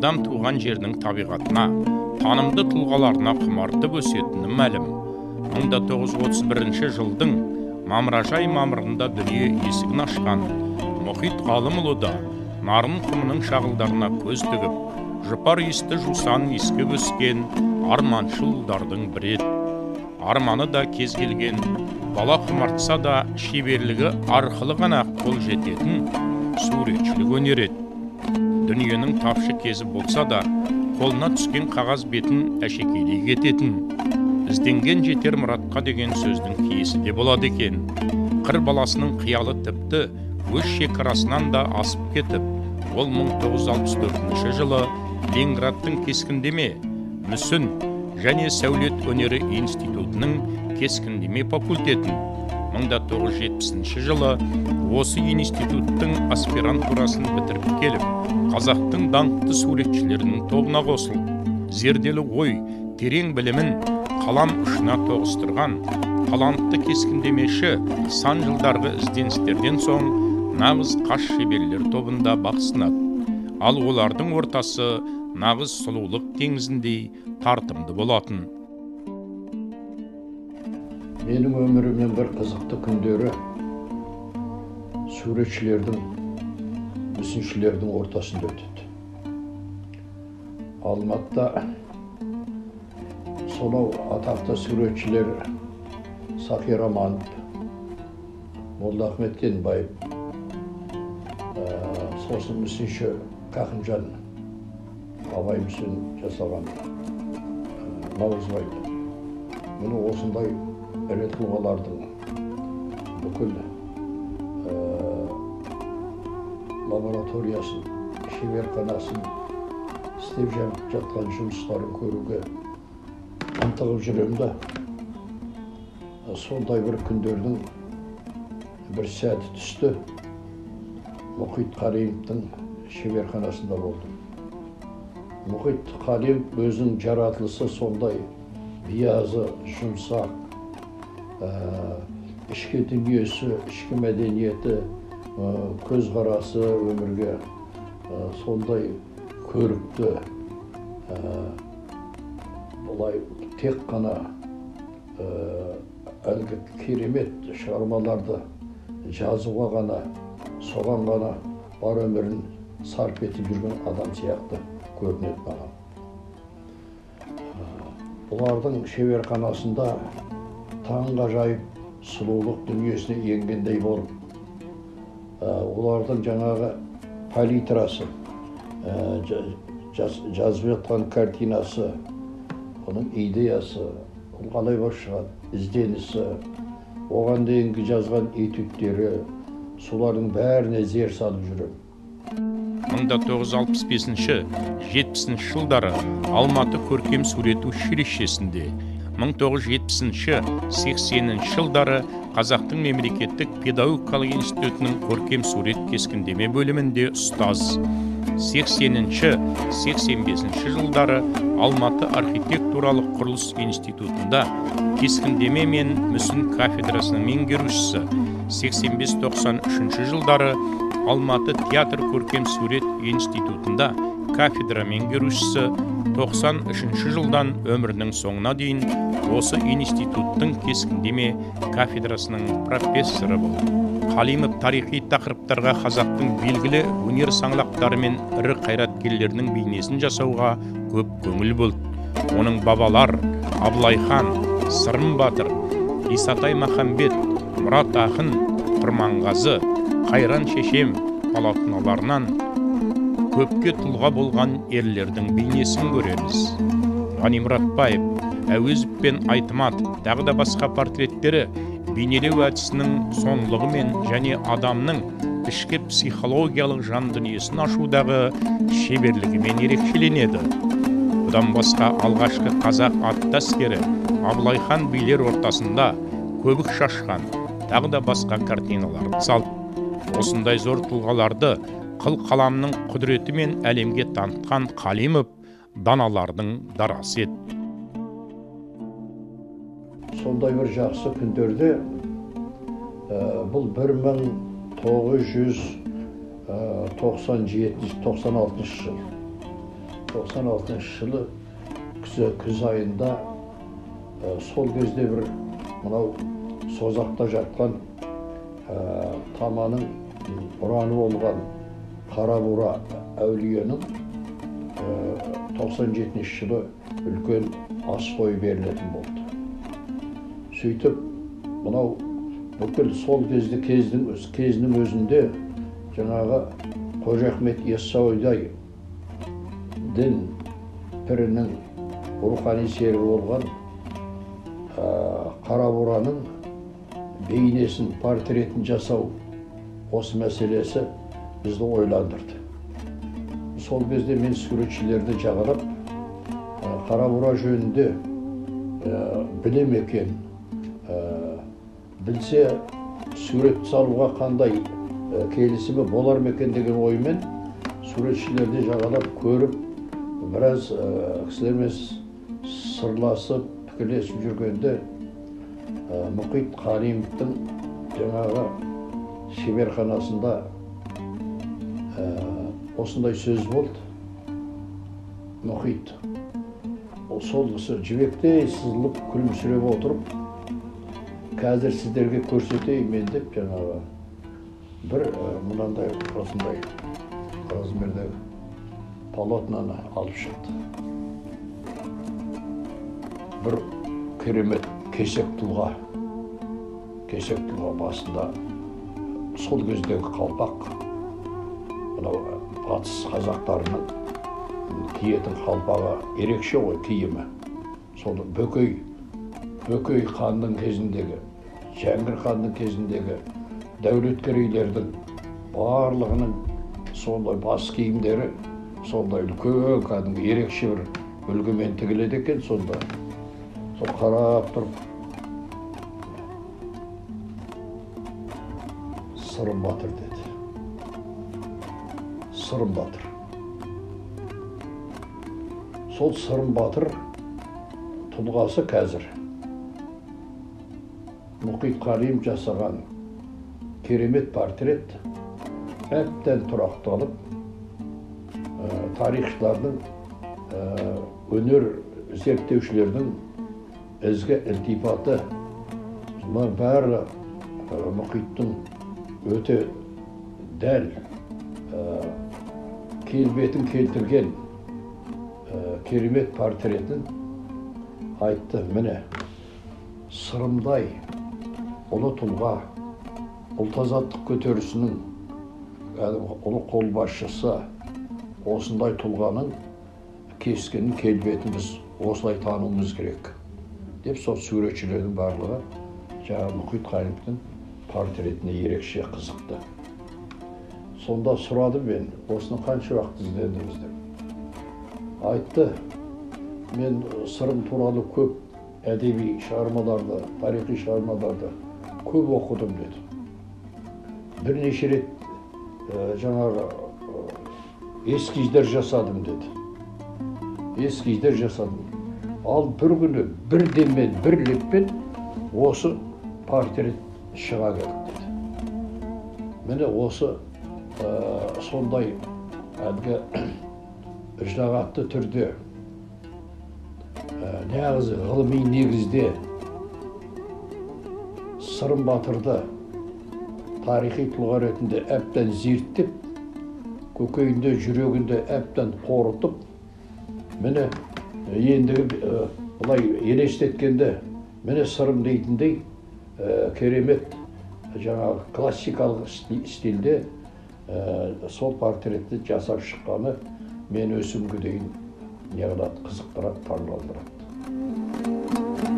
адам туған жердің табиғатына, танымды тұлғаларына құмартып өсетіні мәлім. 1931 жылдың мамыражай мамырында дүние есігін ашқан Мұхит Ғалымұлы да нарын құмының шағылдарына көз тігіп, жұпар есті жусан ескіп өскен арманшылдардың бірі еді. Арманы да кез келген, бала құмартса да шеберлігі арқылы ғана қол жететін суретшілік өнер еді. Дүниенің тапшы кезі болса да, қолына түскен қағаз бетін әшекейлей кететін, ізденген жетер мұратқа деген сөздің киесі де болады екен. Қыр баласының қиялы тіпті өз шекарасынан да асып кетіп, ол 1964 жылы Ленинградтың кескіндеме, мүсін және сәулет өнері институтының кескіндеме факультетін, 1970 жылы осы институттың аспирантурасын бітіріп келіп, қазақтың даңқты суретшілерінің тобына қосылып, зерделі ой, терең білімін қалам ұшына тоғыстырған талантты кескіндемеші сан жылдарғы ізденістерден соң нағыз қаш шеберлер тобында бақ сынады. Ал олардың ортасы нағыз сұлулық теңізіндей тартымды болатын. Менің өмірімнің бір қызықты күндері суретшілердің, мүсіншілердің ортасында өтеді. Алматыда сонау атақты суретшілер Сахи Романов, Молдахмет Кенбаев, сосын мүсінші Қақынжан, Абай мүсін жасаған Наурызбай. Мұны осындай ірі тұлғалардың бүкіл лабораториясын, шеберханасын істеп жатқан жұмыстарын көруге ынтығып жүремді. Сондай бір күндердің бір сәті түсті. Мұхит Қалиевтің шеберханасында болдым. Мұхит Қалиев өзінің жаратылысы сондай биязы, жұмсақ, ішкі дүниесі, ішкі мәдениеті, көзқарасы өмірге сондай көрікті, бұлай тек қана әлгі керемет шығармаларды жазуға ғана, соған ғана бар өмірін сарп етіп жүрген адам сияқты көрінеді маған. Бұлардың шеберханасында таңғажайып сұлулық дүниесіне енгендей болып, олардың жаңағы палитрасы, жазып жатқан картинасы, оның идеясы, ол қалай болып шығады, ізденісі, оған дейінгі жазған этюдтері, солардың бәріне зер салып жүрем. 1965-70 жылдары Алматы көркем сурет училищесінде, 1970-80 жылдары Қазақтың мемлекеттік педагогикалық институтының көркем сурет кескіндеме бөлімінде ұстаз. 80-85 жылдары Алматы архитектуралық құрылыс институтында кескіндеме мен мүсін кафедрасының меңгерушісі. 85-93 жылдары Алматы театр көркем сурет институтында кафедра меңгерушісі. 93 жылдан өмірінің соңына дейін осы институттың кескіндеме кафедрасының профессоры болды. Қалимов тарихи тақырыптарға қазақтың белгілі өнер саңлақтары мен ірі қайраткерлерінің бейнесін жасауға көп көңіл бөлді. Оның бабалар, Абылайхан, Сырым Батыр, Исатай Махамбет, Мұрат Ақын, Құрманғазы, Қайран Шешем полотноларынан көпке тұлға болған ерлердің бейнесін көреміз. Ғани Мұратбаев, Әуезов пен Айтмат, тағы да басқа портреттері бейнелеу әдісінің соңлығымен және адамның ішкі психологиялық жан дүниесін ашудағы шеберлігімен ерекшеленеді. Бұдан басқа алғашқы қазақ атты әскері Абылайхан билер ортасында көбік шашқан, тағы да басқа картиналарды салды. Осындай зор тұлғаларды қыл қаламның құдіретімен әлемге танытқан Қалимов даналардың дарасы еді. Сондай бір жақсы күндерде бұл 1997-96 жыл 96 жылы күз айында сол кезде бір мынау созақта жатқан таманың ұраны болған Қарабура әулиенің 97 жылы үлкен ас тойы берілетін болды. Сөйтіп, мынау бүкіл сол кезінің өзінде жаңағы Қожа Ахмет Яссауидай дін пірінің рухани серігі болған Қарабураның бейнесін, портретін жасау осы мәселесі бізді ойландырды. Сол кезде мен суретшілерді жағалап, Қарабура жөнінде білем екен, білсе сурет салуға қандай келісімі болар ма екен деген оймен суретшілерді жағалап көріп, біраз кісілермен сырласып, пікірлесіп жүргенде Мұхит Қалимовтың жаңағы шеберханасында осындай сөз болды. Мұхит, сол кісі жібектей сызылып күлімсіреп отырып, қазір сіздерге көрсетейін мен деп жаңағы бір мынандай осындай размердегі полотнаны алып шықты. Бір керемет кесек тұлға басында сол кездегі қалпақ, мынау батыс қазақтарының киетін қалпағы ерекше ғой киімі. Сол Бөкей ханның кезіндегі, Жәңгір ханның кезіндегі дәулеткерейлердің барлығының сондай бас киімдері сондай үлкен кәдімгі ерекше бір үлгімен тігіледі екен сонда. Сол қарап тұрып, Сырым Батыр деді. Сырым Батыр. Сол Сырым Батыр тұлғасы қазір Мұхит Қалимов жасаған керемет портрет әбден тұрақталып, тарихшылардың, өнер зерттеушілердің ізгі ілтипаты бәрі Мұхиттың өте дәл келбетін келтірген керемет портретін айтты. Міне, Сырымдай ұлы тұлға, ұлт-азаттық көтерісінің ұлы қолбасшысы осындай тұлғаның кескінін, келбетін біз осылай тануымыз керек деп сол суретшілердің барлығы жаңағы Мұхит Қалимовтың портретіне ерекше қызықты. Сонда сұрадым мен, осыны қанша уақыт іздедіңіз деп. Айтты, мен Сырым туралы көп әдеби шығармаларды, тарихи шығармаларды көп оқыдым деді. Бірнеше рет жаңағы эскиздер жасадым деді. Эскиздер жасадым. Ал бір күні бір деммен, бір леппен осы портрет шыға келді деді. Міне осы сондай әлгі ыждағатты түрде негізі ғылыми негізде Сырым Батырды тарихи тұлға ретінде әбден зерттеп, көкейінде, жүрегінде әбден қорытып, міне ендігі бұлай елестеткенде, міне Сырым дейтіндей керемет жаңағы классикалық стильде сол портретті жасап шыққаны мен өсімге дейін неғылады, қызықтырады, таңғалдырады.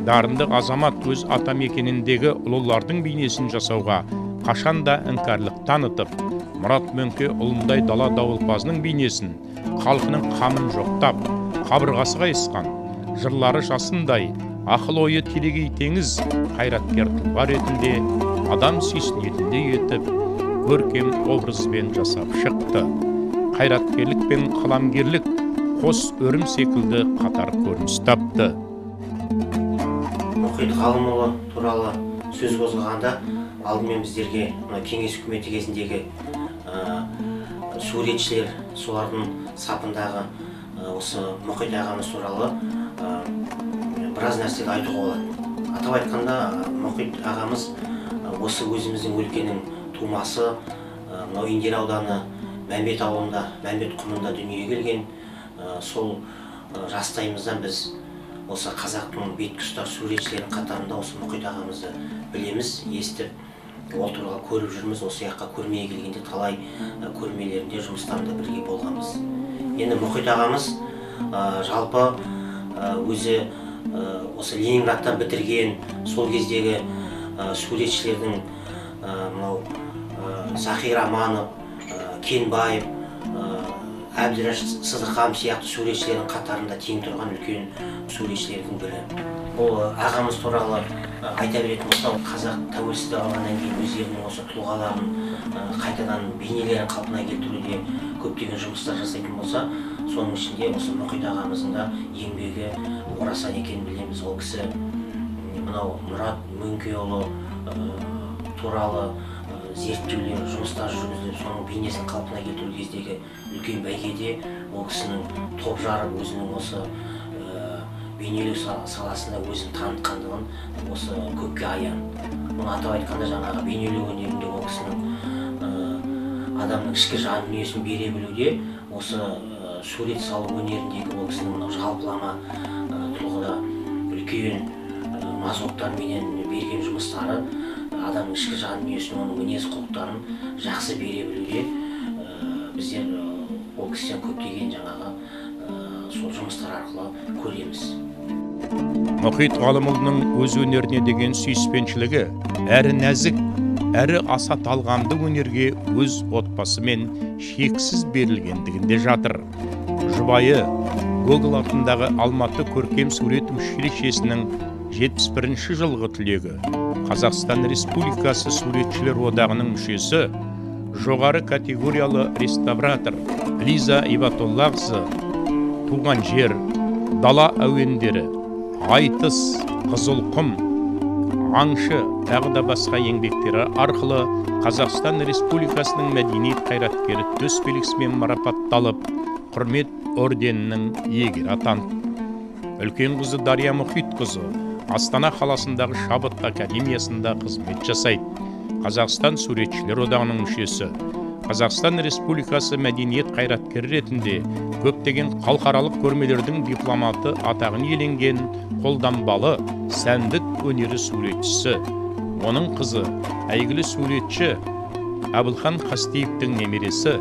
Дарынды азамат өз атамекеніндегі ұлылардың бейнесін жасауға қашанда іңкәрлік танытып, Мұрат Мөңке ұлындай дала дауылпазының бейнесін, халқының қамын жоқтап, қабырғасы қайысқан, жырлары жасындай, ақыл ойы телегей теңіз, қайраткер тұлға ретінде, адам сүйсінетіндей етіп, көркем образбен жасап шықты. Қайраткерлік пен қаламгерлік қос өрім секілді қатар көрініс тапты. Мұхит Қалымұлы туралы сөз қозғағанда, алдымен біздерге кеңес үкіметі кезіндегі суретшілер, солардың сапындағы осы Мұхит ағамыз туралы біраз нәрсені айтуға болады. Атап айтқанда, Мұхит ағамыз осы өзіміздің өлкенің тумасы, мынау Индер ауданы Мәмбет ауылында, Мәмбет құмында дүниеге келген. Сол жастайымыздан біз осы қазақтың бетке ұстар суретшілерінің қатарында осы Мұхит ағамызды білеміз, естіп, ол туралы көріп жүрміз. Осы жаққа көрмеге келгенде талай көрмелерінде, жұмыстарында бірге болғанбыз. Енді Мұхит ағамыз жалпы өзі осы Ленинградтан бітірген, сол кездегі суретшілердің мынау Захир Аманов, Кенбаев, Әбдірашид Сыдықов сияқты суретшілердің қатарында тең тұрған үлкен суретшілердің бірі. Ол ағамыз туралы айта беретін болсақ, қазақ тәуелсіздік алғаннан кейін өздерінің осы тұлғаларын қайтадан бейнелерін қалпына келтіруде көптеген жұмыстар жасайтын болса, соның ішінде осы Мұхит ағамыздың да еңбегі орасан екенін білеміз. Ол кісі мынау Мұрат Мөңкеұлы туралы зерттеулер, жұмыстар жүргізіліп, соның бейнесін қалпына келтіру кездегі үлкен бәйгеде ол кісінің топ жарып, өзінің осы бейнелеу саласында өзін танытқандығын осы көпке аян. Оны атап айтқанда, жаңағы бейнелеу өнерінде ол кісінің адамның ішкі жан дүниесін бере білуде, осы сурет салу өнеріндегі ол кісінің жалпылама тұрғыда үлкен мазмұттарменен берген жұмыстары адамның ішкі жан дүниесін, оның мінез құлықтарын жақсы бере білуде біздер ол кісіден көптеген жаңағы сол жұмыстар арқылы көреміз. Мұхит ғалымұлының өз өнеріне деген сүйіспеншілігі әрі нәзік, әрі аса талғамды өнерге өз отбасымен шексіз берілгендігінде жатыр. Жұбайы Гоголь атындағы Алматы көркем сурет училищесінің 71-ші жылғы түлегі, Қазақстан Республикасы Суретшілер одағының мүшесі, жоғары категориялы реставратор Лиза Ибатоллақызы «Туған жер», «Дала әуендері», «Айтыс», «Қызылқұм», «Аңшы» тағы да басқа еңбектері арқылы Қазақстан Республикасының мәдениет қайраткері төс белгісімен марапатталып, құрмет орденінің иегері атанды. Үлкен қызы Дария Мұхитқызы Астана қаласындағы Шабыт академиясында қызмет жасайды. Қазақстан Суретшілер одағының мүшесі, Қазақстан Республикасы мәдениет қайраткері ретінде көптеген халықаралық көрмелердің дипломаты атағын иеленген қолданбалы сәндік өнері суретшісі. Оның қызы, әйгілі суретші Әбілхан Қастеевтің немересі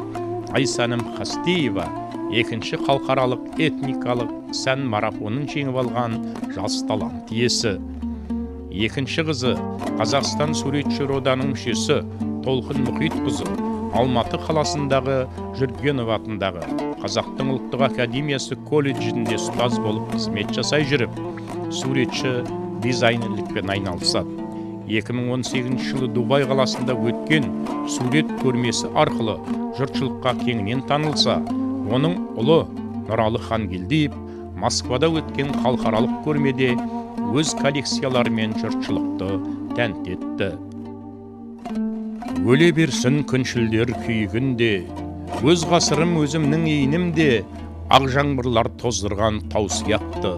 Айсаным Қастеева екінші халықаралық этникалық сән марафонын жеңіп алған жас талант иесі. Екінші қызы, Қазақстан Суретшілер одағының мүшесі Толқын Мұхитқызы Алматы қаласындағы Жүргенов атындағы Қазақтың ұлттық академиясы колледжінде ұстаз болып қызмет жасай жүріп, суретші дизайнерлікпен айналысады. 2018 жылы Дубай қаласында өткен сурет көрмесі арқылы жұртшылыққа кеңінен танылса, оның ұлы Нұралы Хангелдиев Москвада өткен халықаралық көрмеде өз коллекцияларымен жұртшылықты тәнті етті. Өле берсін күншілдер күйігінде, өз ғасырым өзімнің иінімде, ақ жаңбырлар тоздырған тау сияқты,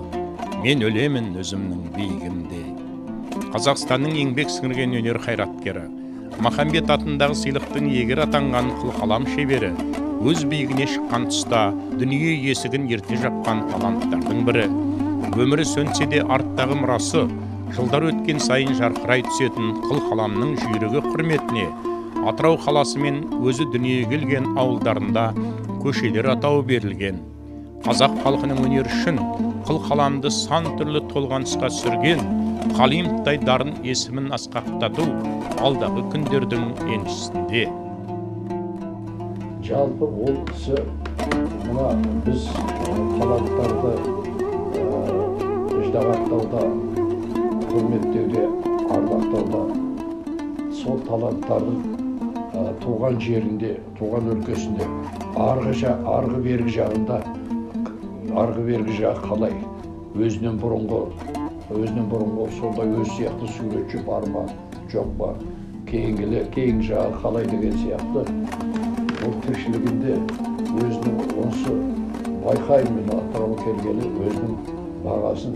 мен өлемін өзімнің биігімде. Қазақстанның еңбек сіңірген өнер қайраткері, Махамбет атындағы сыйлықтың иегері атанған қылқалам шебері, өз биігіне шыққан тұста дүние есігін ерте жапқан таланттардың бірі. Өмірі сөнсе де арттағы мұрасы, жылдар өткен сайын жарқырай түсетін қылқаламның жүйрігі құрметіне Атырау қаласы мен өзі дүниеге келген ауылдарында көшелер атауы берілген. Қазақ халқының өнері үшін қылқаламды сан түрлі толғанысқа сүрген Қалимовтай дарын есімін асқақтату алдағы күндердің еншісінде. Жалпы ол кісі мына біз таланттарды ждағаттауда, құрметтеуде, ардақтауда, сол таланттардың туған жерінде, туған өлкесінде, арғы бергі жағында, арғы бергі жағы қалай, өзінен бұрынғы сондай өз сияқты суретші бар ма, жоқ па, кейінгі жағы қалай деген сияқты, ол тіршілігінде өзінің осы байқаймын атырауға келгелі өзінің бағасын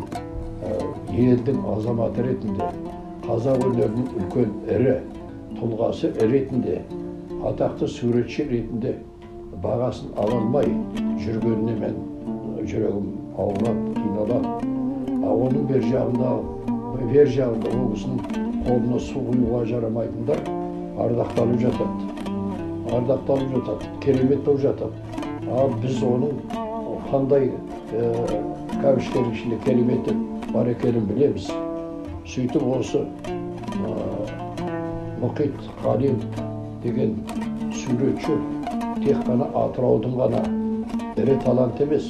елдің азаматы ретінде, қазақ өнерінің үлкен ірі тұлғасы ретінде, атақты суретші ретінде бағасын ала алмай жүргеніне мен жүрегім ауырады, қиналады. Оның бер жағында ол кісінің қолына су құюға жарамайтындар ардақталып жатады, керемет болып жатады. Ал біз оның қандай кәвіштердің ішінде кереметі бар екенін білеміз. Сөйтіп осы Мұхит Қалим деген суретші тек қана Атыраудың ғана ірі талант емес,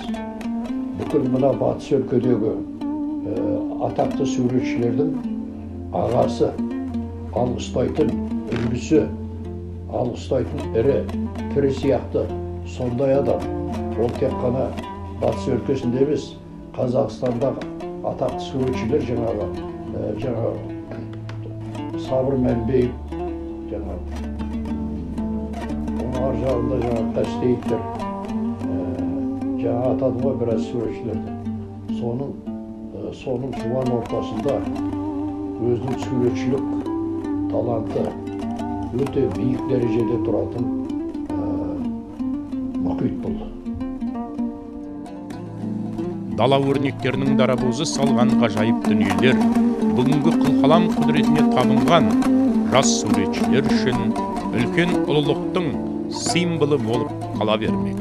бүкіл мына батыс өлкедегі атақты суретшілердің ағасы, алғыстайтын үлгісі, алғыстайтын ірі пірі сияқты сондай адам. Ол тек қана батыс өлкесінде емес, Қазақстандағы атақты суретшілер жаңағы Сабыр Мәнбеев, оның ар жағында Қастеевтер, жаңа атадым ғой біраз суретшілерді. Соның жуан ортасында өзінің суретшілік таланты өте биік дәрежеде тұратын мұхит бұл. Дала өрнектерінің дарабозы салған ғажайып дүниелер бүгінгі қылқалам құдіретіне табынған жас суретшілер үшін үлкен ұлылықтың символы болып қала бермек.